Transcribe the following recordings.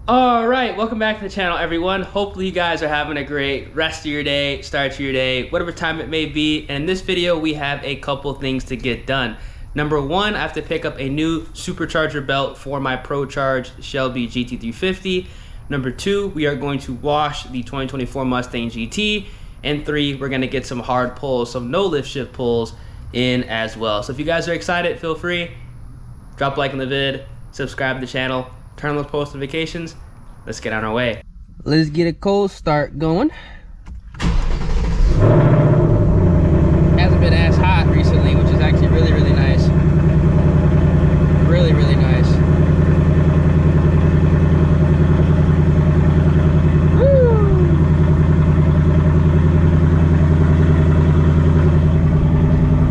All right, welcome back to the channel, everyone. Hopefully you guys are having a great rest of your day, start to your day, whatever time it may be. And in this video, we have a couple things to get done. Number one, I have to pick up a new supercharger belt for my Pro Charge Shelby GT350. Number two, we are going to wash the 2024 Mustang GT. And three, we're gonna get some hard pulls, some no lift shift pulls in as well. So if you guys are excited, feel free, drop a like on the vid, subscribe to the channel, turn on those post notifications. Let's get on our way. Let's get a cold start going. Hasn't been as hot recently, which is actually really, really nice. Really, really nice. Woo!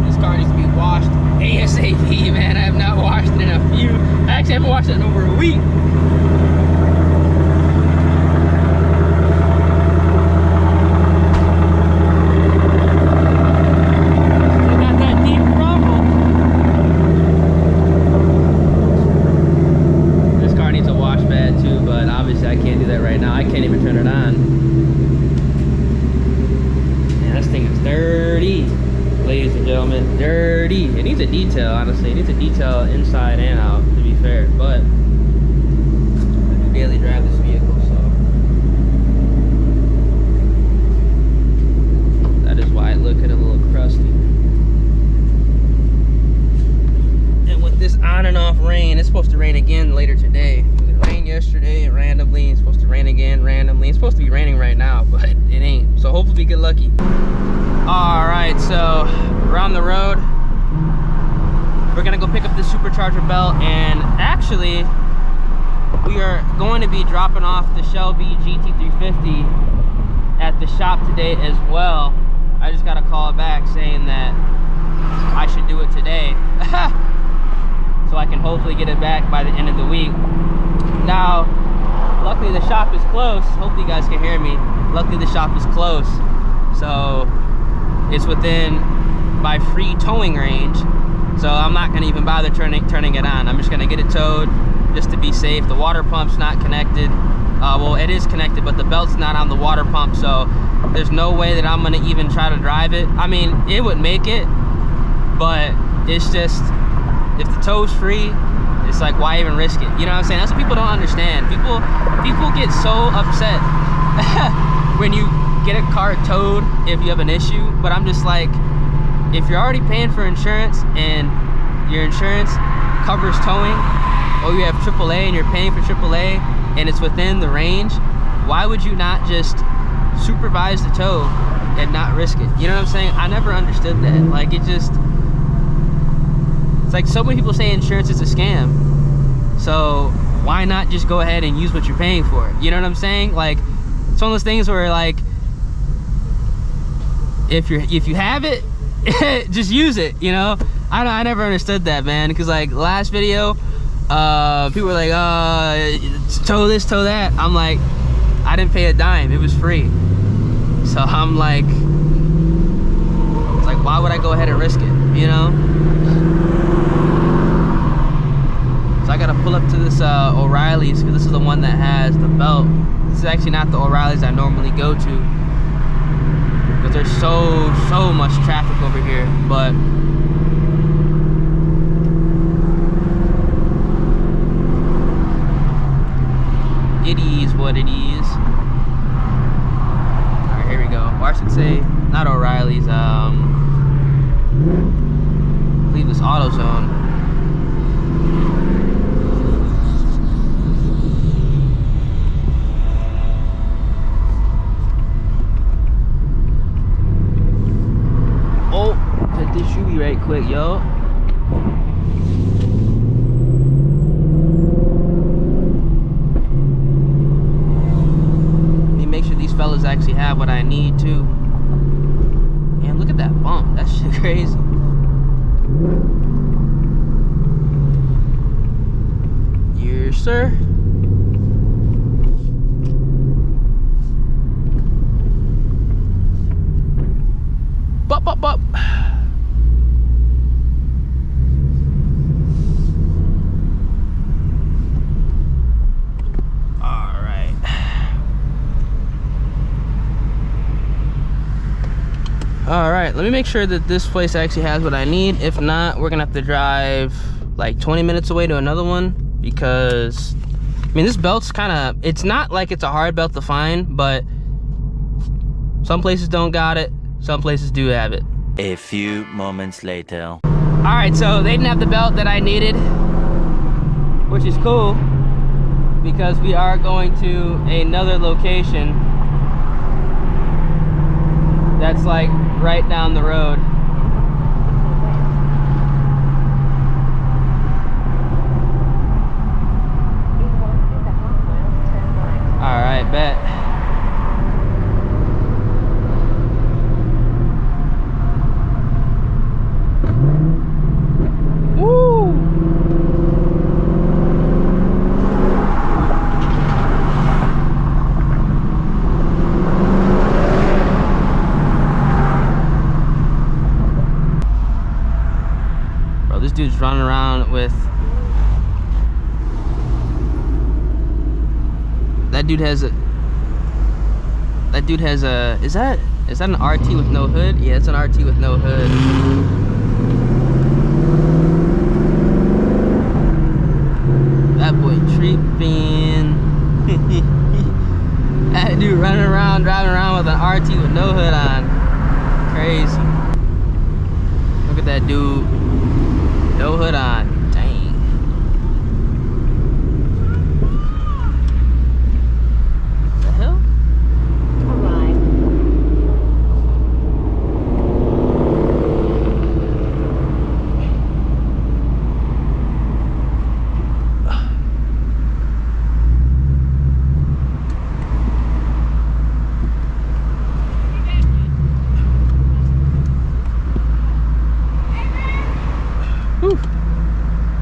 This car needs to be washed ASAP, man. I have not washed it in a few. I actually haven't washed it in over a week. Dirty. It needs a detail, honestly. It needs a detail inside and out, to be fair. But I do daily drive this vehicle, so that is why it looks a little crusty. And with this on and off rain, it's supposed to rain again later today. It rained yesterday randomly. It's supposed to rain again randomly. It's supposed to be raining right now, but it ain't. So hopefully we get lucky. All right, so we're on the road. We're gonna go pick up this supercharger belt, and actually we are going to be dropping off the Shelby GT350 at the shop today as well. I just got a call back saying that I should do it today so I can hopefully get it back by the end of the week. Now, luckily the shop is close. Hopefully you guys can hear me. Luckily the shop is close, so it's within my free towing range, so I'm not gonna even bother turning it on. I'm just gonna get it towed just to be safe. The water pump's not connected. Well, it is connected, but the belt's not on the water pump, so there's no way that I'm gonna even try to drive it. I mean, it would make it, but it's just, if the tow's free, it's like, why even risk it? You know what I'm saying? That's what people don't understand. People get so upset when you get a car towed if you have an issue, but I'm just like, if you're already paying for insurance and your insurance covers towing, or you have AAA and you're paying for AAA and it's within the range, why would you not just supervise the tow and not risk it? You know what I'm saying? I never understood that. Like, it's like so many people say insurance is a scam, so why not just go ahead and use what you're paying for? You know what I'm saying? Like, it's one of those things where, like, if you have it, just use it, you know? I never understood that, man, because like last video, people were like, tow this, tow that. I'm like, I didn't pay a dime, it was free. So I'm like, why would I go ahead and risk it, you know? So I gotta pull up to this O'Reilly's, because this is the one that has the belt. This is actually not the O'Reilly's I normally go to, because there's so much traffic over here. But it is what it is. All right, here we go. Or I should say, not O'Reilly's, I believe it's AutoZone. This should be right quick, yo. Let me make sure these fellas actually have what I need too. Man, look at that bump. That shit crazy. Yes, sir. Bop, bop, bop. All All right, let me make sure that this place actually has what I need. If not, we're gonna have to drive like 20 minutes away to another one, because I mean, this belt's kind of, it's not like it's a hard belt to find, but some places don't got it, some places do have it. A few moments later. All right, so they didn't have the belt that I needed, which is cool, because we are going to another location that's like right down the road. All right, bet. This dude's running around with, that dude has a, is that an RT with no hood? Yeah, it's an RT with no hood. That boy tripping. That dude running around, driving around with an RT with no hood on. Crazy. Look at that dude. No hood on. Dang. The hell? Arrive.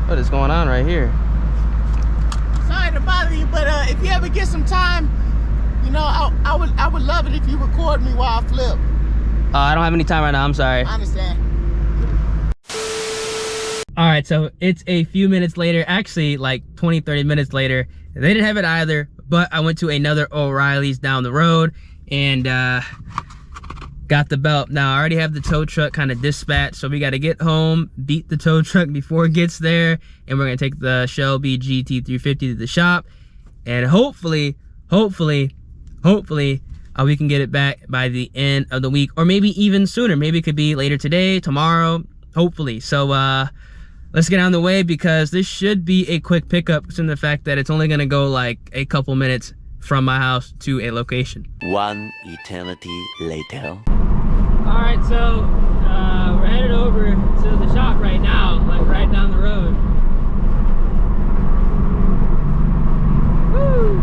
What is going on right here? Sorry to bother you, but if you ever get some time, you know, I would love it if you record me while I flip. I don't have any time right now, I'm sorry. I understand. All right, so it's a few minutes later, actually like 20-30 minutes later. They didn't have it either, but I went to another O'Reilly's down the road and got the belt. Now I already have the tow truck kind of dispatched, so we got to get home, beat the tow truck before it gets there, and we're gonna take the Shelby GT 350 to the shop, and hopefully we can get it back by the end of the week, or maybe even sooner. Maybe it could be later today, tomorrow, hopefully. So let's get on the way, because this should be a quick pickup, considering the fact that it's only gonna go like a couple minutes from my house to a location. One eternity later. All right, so we're headed over to the shop right now, like right down the road. Woo!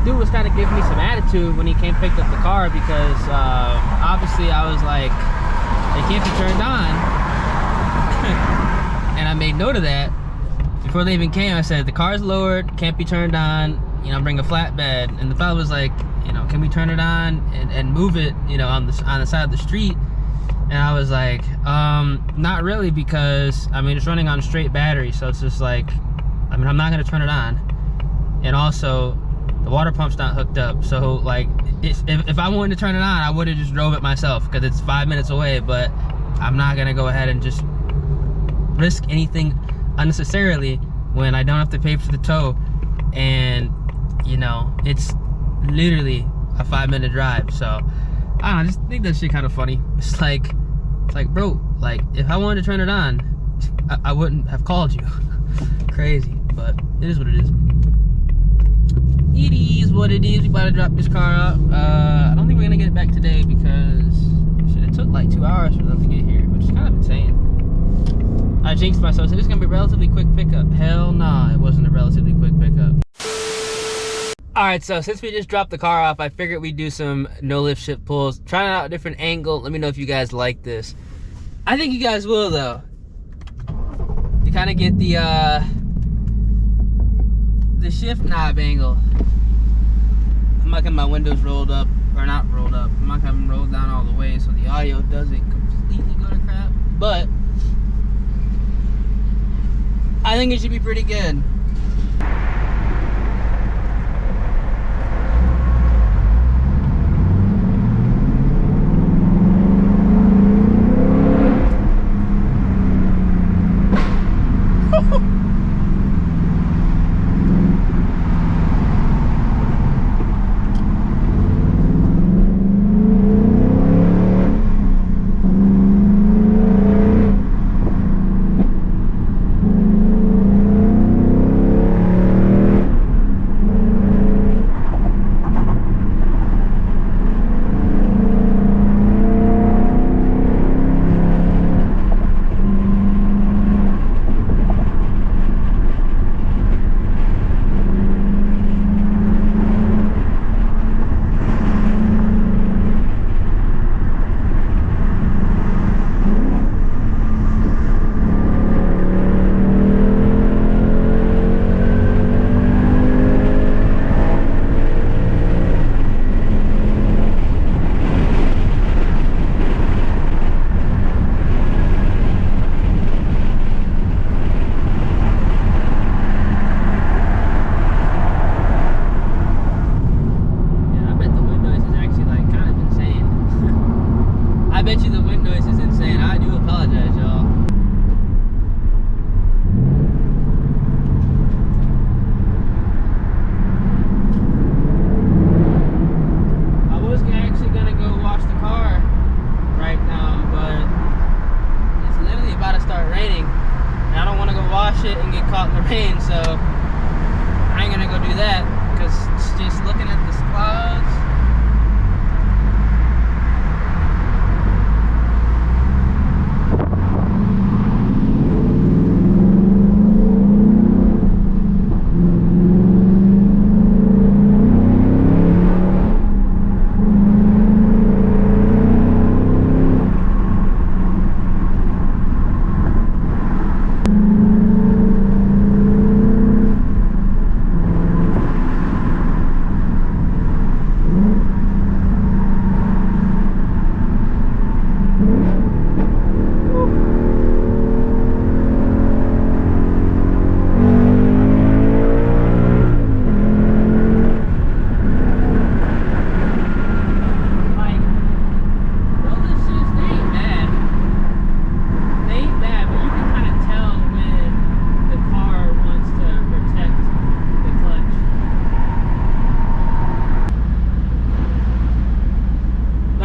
Dude was kind of giving me some attitude when he came picked up the car, because obviously I was like, it can't be turned on. And I made note of that. Before they even came, I said, the car's lowered, can't be turned on, you know, bring a flatbed. And the fellow was like, you know, can we turn it on and move it, you know, on the side of the street? And I was like, not really, because I mean, it's running on a straight battery, so it's just like, I mean, I'm not gonna turn it on. And also, the water pump's not hooked up, so like if I wanted to turn it on, I would have just drove it myself, because it's 5 minutes away. But I'm not gonna go ahead and just risk anything unnecessarily when I don't have to pay for the tow, and you know, it's literally a 5-minute drive. So I don't know, I just think that shit kind of funny. It's like bro, like if I wanted to turn it on, I wouldn't have called you. Crazy, but it is what it is. It is what it is. We about to drop this car up. I don't think we're gonna get it back today, because shit, it took like 2 hours for them to get here, which is kind of insane. I jinxed myself. So it's gonna be a relatively quick pickup. Hell nah, it wasn't a relatively quick pickup. All right, so since we just dropped the car off, I figured we'd do some no lift shift pulls, trying out a different angle. Let me know if you guys like this. I think you guys will, though. You kind of get the shift knob angle. I'm not getting my windows rolled up. or not rolled up. I'm not gonna have them rolled down all the way so the audio doesn't completely go to crap. But I think it should be pretty good.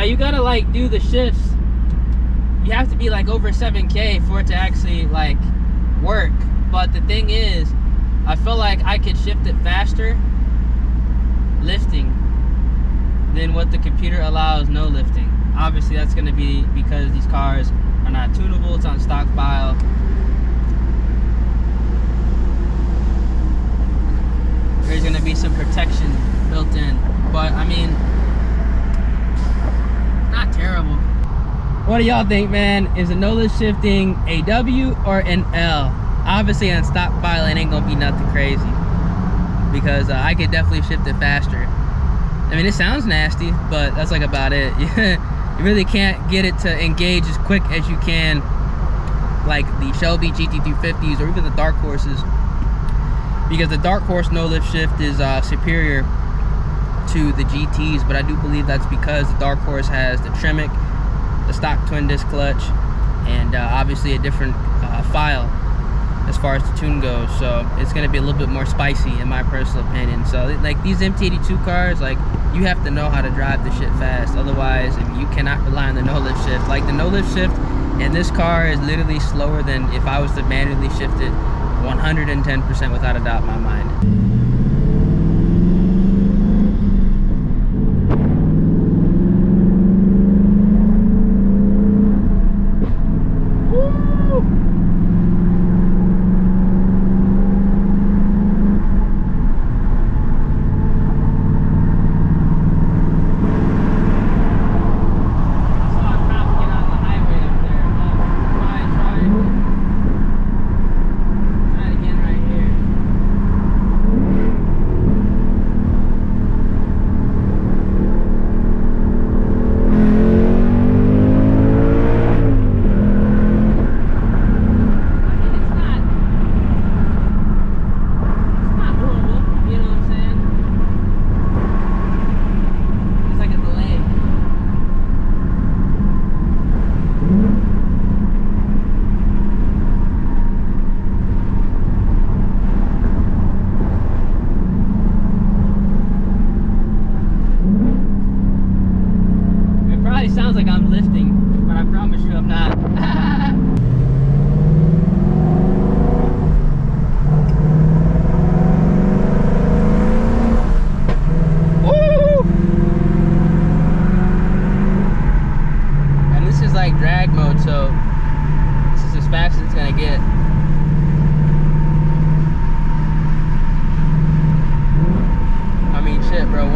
You gotta like do the shifts. You have to be like over 7K for it to actually like work. But the thing is, I feel like I could shift it faster lifting than what the computer allows no lifting. Obviously that's gonna be because these cars are not tunable, it's on stockpile. There's gonna be some protection built in. But I mean, not terrible. What do y'all think, man? Is a no lift shifting a W or an L? Obviously on stockpile it ain't gonna be nothing crazy because I could definitely shift it faster. I mean, it sounds nasty, but that's like about it. You really can't get it to engage as quick as you can like the Shelby GT 250s or even the Dark Horses, because the Dark Horse no lift shift is superior to the GTs, but I do believe that's because the Dark Horse has the Tremec, the stock twin disc clutch, and obviously a different file as far as the tune goes, so it's going to be a little bit more spicy in my personal opinion. So like these MT82 cars, like you have to know how to drive the shit fast, otherwise I mean, you cannot rely on the no lift shift. Like the no lift shift in this car is literally slower than if I was to manually shift it 110% without a doubt in my mind.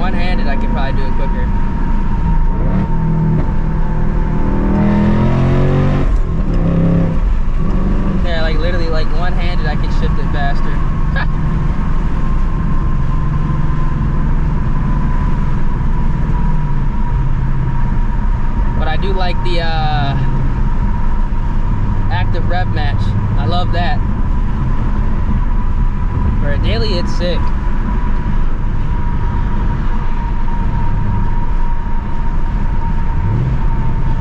one-handed, I could probably do it quicker. Yeah, like literally like one-handed, I can shift it faster. But I do like the active rev match. I love that. For a daily, it's sick.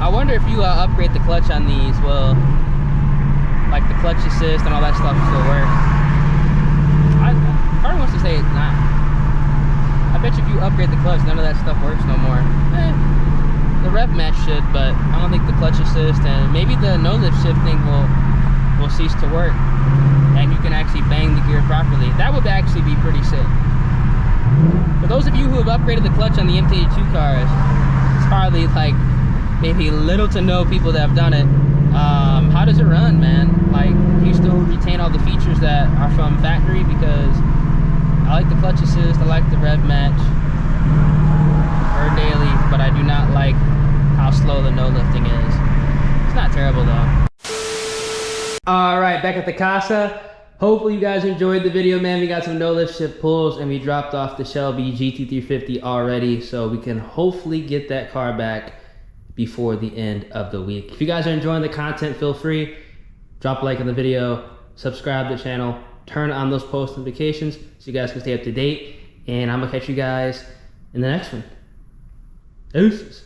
I wonder if you upgrade the clutch on these, will like the clutch assist and all that stuff still work? Part wants to say it's not. I bet you if you upgrade the clutch, none of that stuff works no more. The rev match should, but I don't think the clutch assist and maybe the no lift shifting will cease to work, and you can actually bang the gear properly. That would actually be pretty sick. For those of you who have upgraded the clutch on the MT82 cars, it's probably like maybe little to no people that have done it. How does it run, man? Like, do you still retain all the features that are from factory? Because I like the clutch assist, I like the rev match for daily, but I do not like how slow the no lifting is. It's not terrible though. All right, back at the casa. Hopefully you guys enjoyed the video, man. We got some no lift shift pulls and we dropped off the Shelby GT350 already, so we can hopefully get that car back before the end of the week. If you guys are enjoying the content, feel free, drop a like on the video, subscribe to the channel, turn on those post notifications so you guys can stay up to date, and I'm gonna catch you guys in the next one. Deuces.